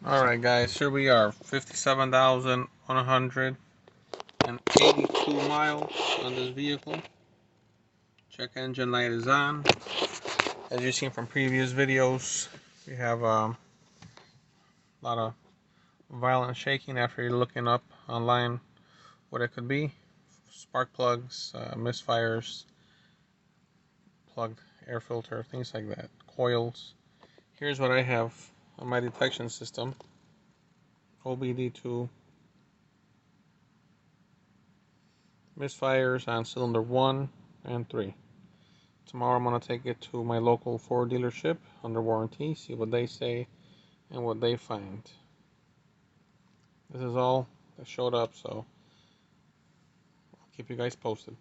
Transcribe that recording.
Alright guys, here we are, 57,182 miles on this vehicle. Check engine light is on. As you've seen from previous videos, we have a lot of violent shaking after you're looking up online what it could be. Spark plugs, misfires, plugged air filter, things like that, coils. Here's what I have on my detection system. obd2 misfires on cylinder 1 and 3. Tomorrow I'm going to take it to my local Ford dealership under warranty, see what they say and what they find. This is all that showed up, so I'll keep you guys posted.